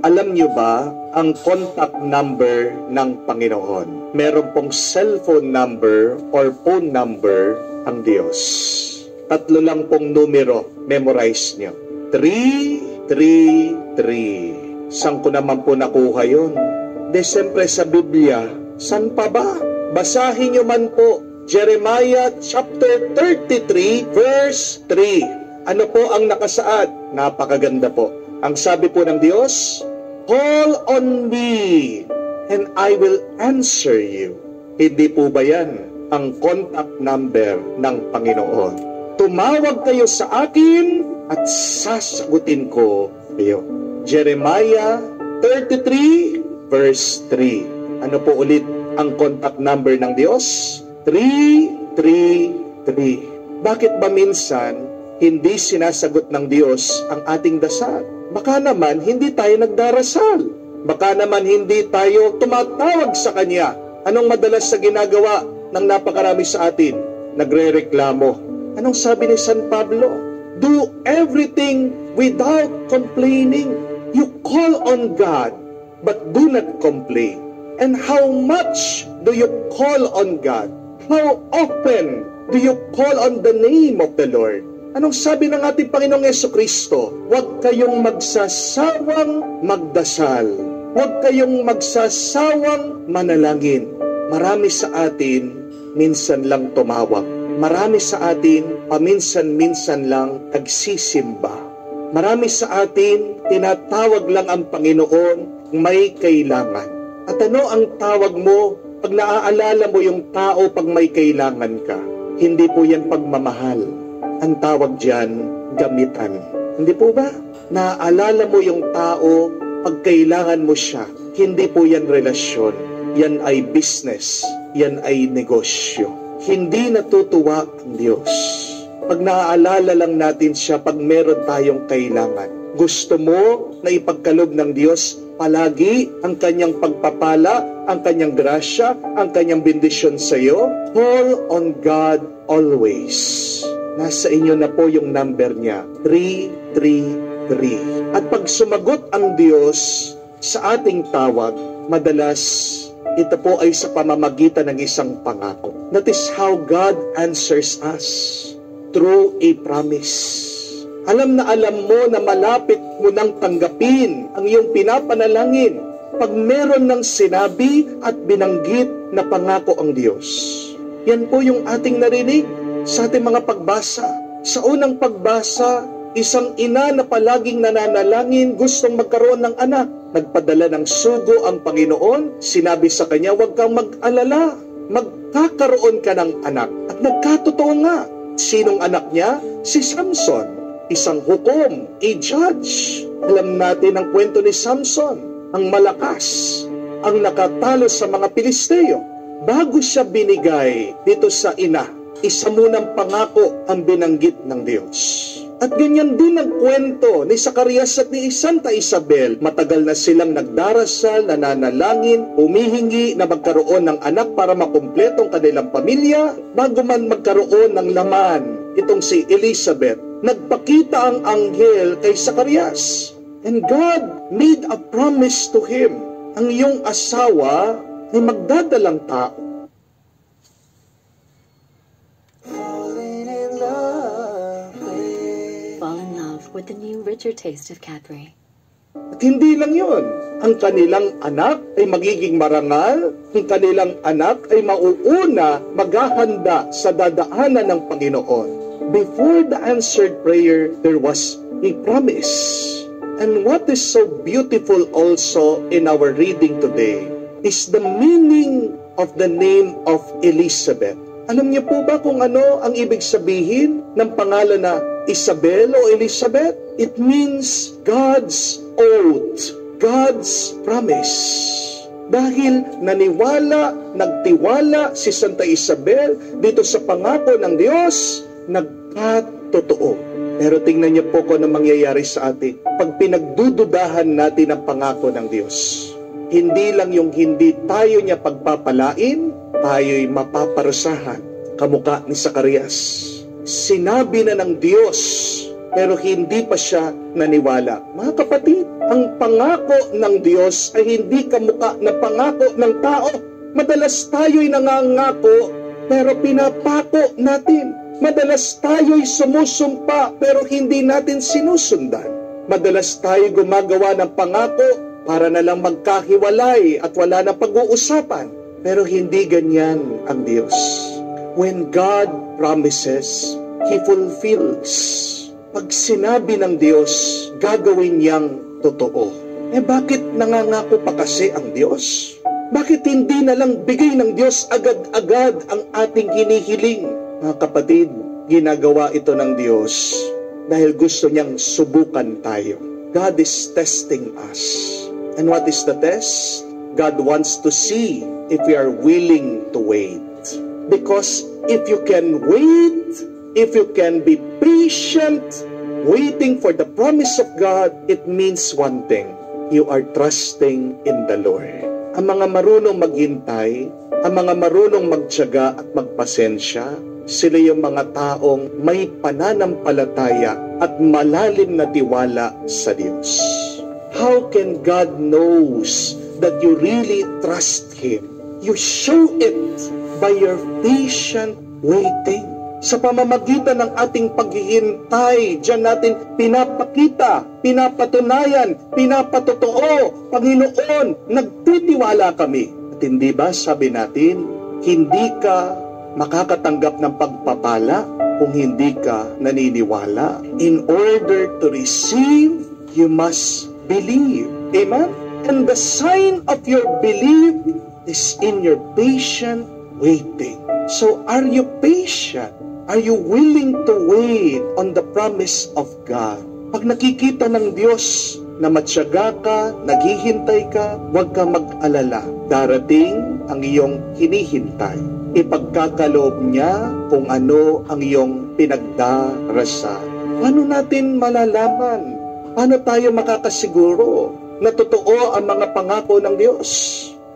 Alam nyo ba ang contact number ng Panginoon? Meron pong cellphone number or phone number ang Diyos. 3 lang pong numero, memorize nyo. 333. Saan ko naman po nakuha yun? De siyempre sa Biblia. San pa ba? Basahin nyo man po. Jeremiah chapter 33 verse 3. Ano po ang nakasaad? Napakaganda po. Ang sabi po ng Diyos, call on me and I will answer you. Hindi po ba yan ang contact number ng Panginoon? Tumawag kayo sa akin at sasagutin ko kayo. Jeremiah 33 verse 3. Ano po ulit ang contact number ng Diyos? 333. Bakit ba minsan hindi sinasagot ng Diyos ang ating dasal? Baka naman hindi tayo nagdarasal. Baka naman hindi tayo tumatawag sa Kanya. Anong madalas sa ginagawa ng napakarami sa atin? Nagre-reklamo. Anong sabi ni San Pablo? Do everything without complaining. You call on God, but do not complain. And how much do you call on God? How often do you call on the name of the Lord? Anong sabi ng ating Panginoong Jesucristo? Huwag kayong magsasawang magdasal. Huwag kayong magsasawang manalangin. Marami sa atin, minsan lang tumawag. Marami sa atin, paminsan-minsan lang nagsisimba. Marami sa atin, tinatawag lang ang Panginoon may kailangan. At ano ang tawag mo pag naaalala mo yung tao pag may kailangan ka? Hindi po yan pagmamahal. Ang tawag dyan, gamitan. Hindi po ba? Naaalala mo yung tao pag kailangan mo siya. Hindi po yan relasyon. Yan ay business. Yan ay negosyo. Hindi natutuwa ang Diyos. Pag naaalala lang natin siya pag meron tayong kailangan. Gusto mo na ipagkaloob ng Diyos palagi ang kanyang pagpapala, ang kanyang grasya, ang kanyang bendisyon sa iyo? Call on God always. Nasa inyo na po yung number niya, 333. At pag sumagot ang Diyos sa ating tawag, madalas ito po ay sa pamamagitan ng isang pangako. That is how God answers us, through a promise. Alam na alam mo na malapit mo nang tanggapin ang iyong pinapanalangin pag meron ng sinabi at binanggit na pangako ang Diyos. Yan po yung ating narinig sa ating mga pagbasa. Sa unang pagbasa, isang ina na palaging nananalangin gustong magkaroon ng anak. Nagpadala ng sugo ang Panginoon, sinabi sa kanya, huwag kang mag-alala, magkakaroon ka ng anak. At nagkatotoo nga. Sinong anak niya? Si Samson, isang hukom, a judge. Alam natin ang kwento ni Samson, ang malakas, ang nakatalo sa mga Pilisteo. Bago siya binigay dito sa ina, isa munang pangako ang binanggit ng Diyos. At ganyan din ang kwento ni Zacarias at ni Santa Isabel. Matagal na silang nagdarasal, nananalangin, humihingi na magkaroon ng anak para makumpleto ang kanilang pamilya. Bago man magkaroon ng laman, itong si Elizabeth, nagpakita ang anghel kay Zacarias. And God made a promise to him. Ang iyong asawa ay magdadalang tao. With the new richer taste of Cadbury. At hindi lang yun. Ang kanilang anak ay magiging marangal. Ang kanilang anak ay mauuna, maghahanda sa dadaanan ng Panginoon. Before the answered prayer, there was a promise. And what is so beautiful also in our reading today is the meaning of the name of Elizabeth. Alam niyo po ba kung ano ang ibig sabihin ng pangalan na Isabel o Elizabeth? It means God's oath, God's promise. Dahil nagtiwala si Santa Isabel dito sa pangako ng Diyos, nagkatotoo. Pero tingnan niyo po kung ano mangyayari sa atin pag pinagdududahan natin ang pangako ng Diyos. Hindi lang yung hindi tayo niya pagpapalain, tayo'y mapaparusahan. Kamukha ni Zacarias. Sinabi na ng Diyos pero hindi pa siya naniwala. Mga kapatid, ang pangako ng Diyos ay hindi kamukha na pangako ng tao. Madalas tayo'y nangangako, pero pinapako natin. Madalas tayo'y sumusumpa, pero hindi natin sinusundan. Madalas tayo gumagawa ng pangako para na lang magkahiwalay at wala na pag-uusapan. Pero hindi ganyan ang Diyos. When God promises, He fulfills. Pag sinabi ng Diyos, gagawin niyang totoo. Bakit nangangako pa kasi ang Diyos? Bakit hindi na lang bigay ng Diyos agad-agad ang ating hinihiling? Mga kapatid, ginagawa ito ng Diyos dahil gusto niyang subukan tayo. God is testing us. And what is the test? God wants to see if we are willing to wait. Because if you can wait, if you can be patient, waiting for the promise of God, it means one thing. You are trusting in the Lord. Ang mga marunong maghintay, ang mga marunong magtiyaga at magpasensya, sila yung mga taong may pananampalataya at malalim na tiwala sa Diyos. How can God knows that you really trust Him? You show it by your patient waiting. Sa pamamagitan ng ating paghihintay, diyan natin pinapakita, pinapatunayan, pinapatotoo, Panginoon, nagtitiwala kami. At hindi ba sabi natin, hindi ka makakatanggap ng pagpapala kung hindi ka naniniwala. In order to receive, you must believe. Amen? And the sign of your belief is in your patient waiting. So, are you patient? Are you willing to wait on the promise of God? Pag nakikita ng Diyos na matyaga ka, naghihintay ka, huwag ka mag-alala. Darating ang iyong hinihintay. Ipagkakaloob niya kung ano ang iyong pinagdarasal. Paano natin malalaman? Paano tayo makakasiguro na totoo ang mga pangako ng Diyos?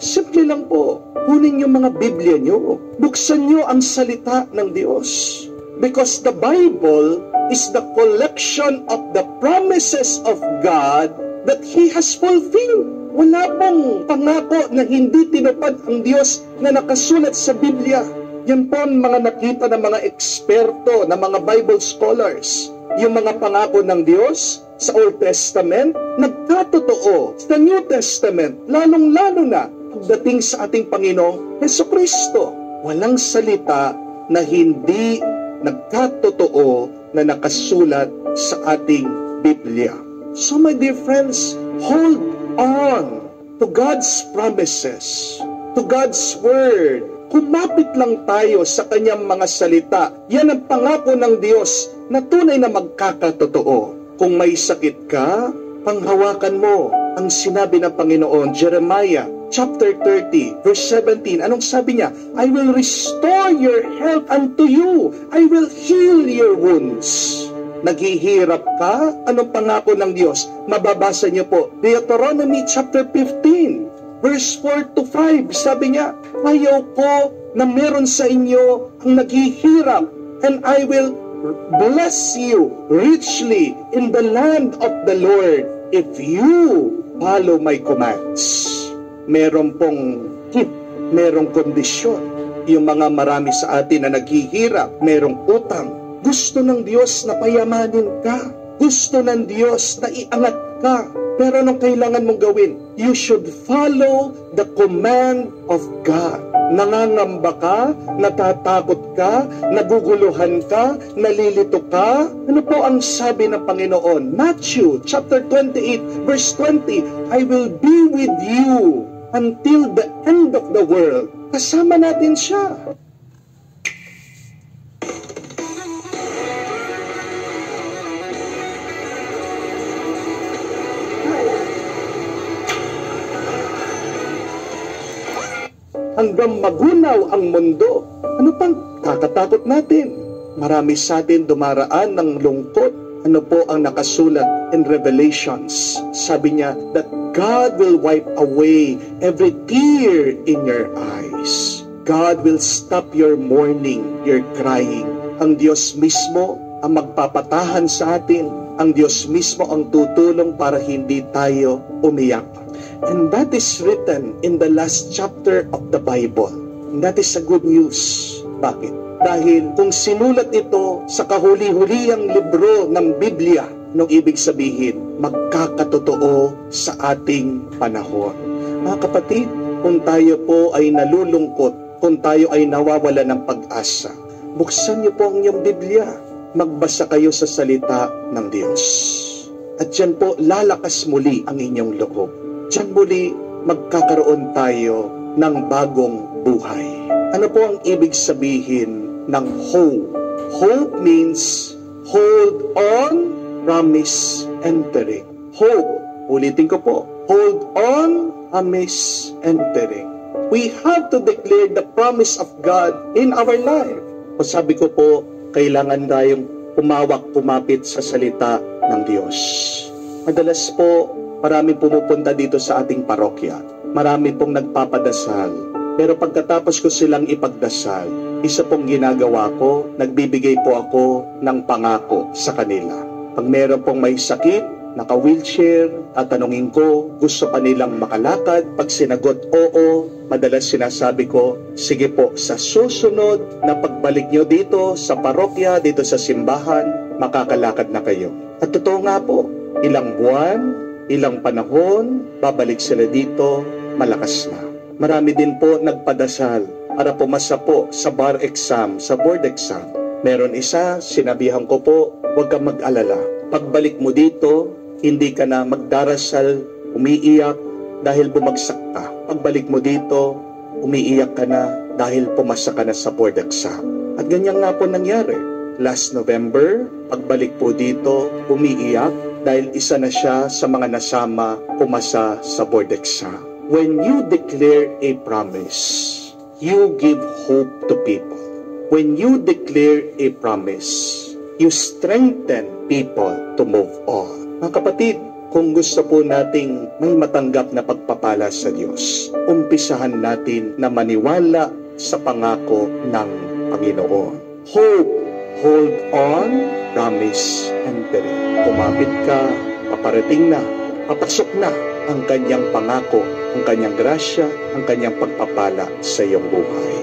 Simple lang po, kunin yung mga Biblia nyo. Buksan nyo ang salita ng Diyos. Because the Bible is the collection of the promises of God that He has fulfilled. Wala pong pangako na hindi tinupad ang Diyos na nakasulat sa Biblia. Yan po ang mga nakita ng mga eksperto, ng mga Bible scholars. Yung mga pangako ng Diyos sa Old Testament, nagkatotoo sa New Testament, lalong-lalo na pagdating sa ating Panginoong Jesucristo. Walang salita na hindi nagkatotoo na nakasulat sa ating Biblia. So my dear friends, hold on to God's promises, to God's Word. Kumapit lang tayo sa Kanyang mga salita. Yan ang pangako ng Diyos na tunay na magkakatotoo. Kung may sakit ka, panghawakan mo ang sinabi ng Panginoon, Jeremiah chapter 30, verse 17. Anong sabi niya? I will restore your health unto you. I will heal your wounds. Naghihirap ka? Anong pangako ng Diyos? Mababasa niyo po, Deuteronomy chapter 15, verse 4 to 5. Sabi niya, ayaw ko na meron sa inyo ang naghihirap, and I will bless you richly in the land of the Lord if you follow my commands. Meron pong merong kondisyon. Yung mga marami sa atin na naghihirap, merong utang. Gusto ng Diyos na payamanin ka. Gusto ng Diyos na iangat ka. Pero anong kailangan mong gawin? You should follow the command of God. Nangangamba ka, natatakot ka, naguguluhan ka, nalilito ka. Ano po ang sabi ng Panginoon? Matthew chapter 28 verse 20, I will be with you until the end of the world. Kasama natin siya. Hanggang magunaw ang mundo. Ano pang kakatakot natin? Marami sa atin dumaraan ng lungkot. Ano po ang nakasulat in Revelations? Sabi niya that God will wipe away every tear in your eyes. God will stop your mourning, your crying. Ang Diyos mismo ang magpapatahan sa atin. Ang Diyos mismo ang tutulong para hindi tayo umiyak. And that is written in the last chapter of the Bible. And that is a good news. Bakit? Dahil kung sinulat ito sa kahuli-huliyang libro ng Biblia, nung ibig sabihin, magkakatotoo sa ating panahon. Mga kapatid, kung tayo po ay nalulungkot, kung tayo ay nawawala ng pag-asa, buksan niyo po ang inyong Biblia. Magbasa kayo sa salita ng Diyos. At yan po, lalakas muli ang inyong loob. Diyan muli, magkakaroon tayo ng bagong buhay. Ano po ang ibig sabihin ng hope? Hope means hold on, promise, entering. Hope, ulitin ko po, hold on, promise, entering. We have to declare the promise of God in our life. O sabi ko po, kailangan tayong kumapit sa salita ng Diyos. Madalas po, marami pumupunta dito sa ating parokya. Marami pong nagpapadasal. Pero pagkatapos ko silang ipagdasal, isa pong ginagawa ko, nagbibigay po ako ng pangako sa kanila. Pag meron pong may sakit, naka-wheelchair, tatanungin ko, gusto pa nilang makalakad. Pag sinagot oo, madalas sinasabi ko, sige po, sa susunod na pagbalik nyo dito sa parokya, dito sa simbahan, makakalakad na kayo. At totoo nga po, ilang buwan, ilang panahon, babalik sila dito, malakas na. Marami din po nagpadasal para pumasa po sa bar exam, sa board exam. Meron isa, sinabihan ko po, huwag kang mag-alala. Pagbalik mo dito, hindi ka na magdarasal, umiiyak dahil bumagsak ka. Pagbalik mo dito, umiiyak ka na dahil pumasa ka na sa board exam. At ganyan nga po nangyari. Last November, pagbalik po dito, umiiyak dahil isa na siya sa mga nasama pumasa sa board exam. When you declare a promise, you give hope to people. When you declare a promise, you strengthen people to move on. Mga kapatid, kung gusto po nating may matanggap na pagpapala sa Diyos, umpisahan natin na maniwala sa pangako ng Panginoon. Hope, hold on, promise, entering. Kumapit ka, paparating na, papasok na ang kanyang pangako, ang kanyang grasya, ang kanyang pagpapala sa iyong buhay.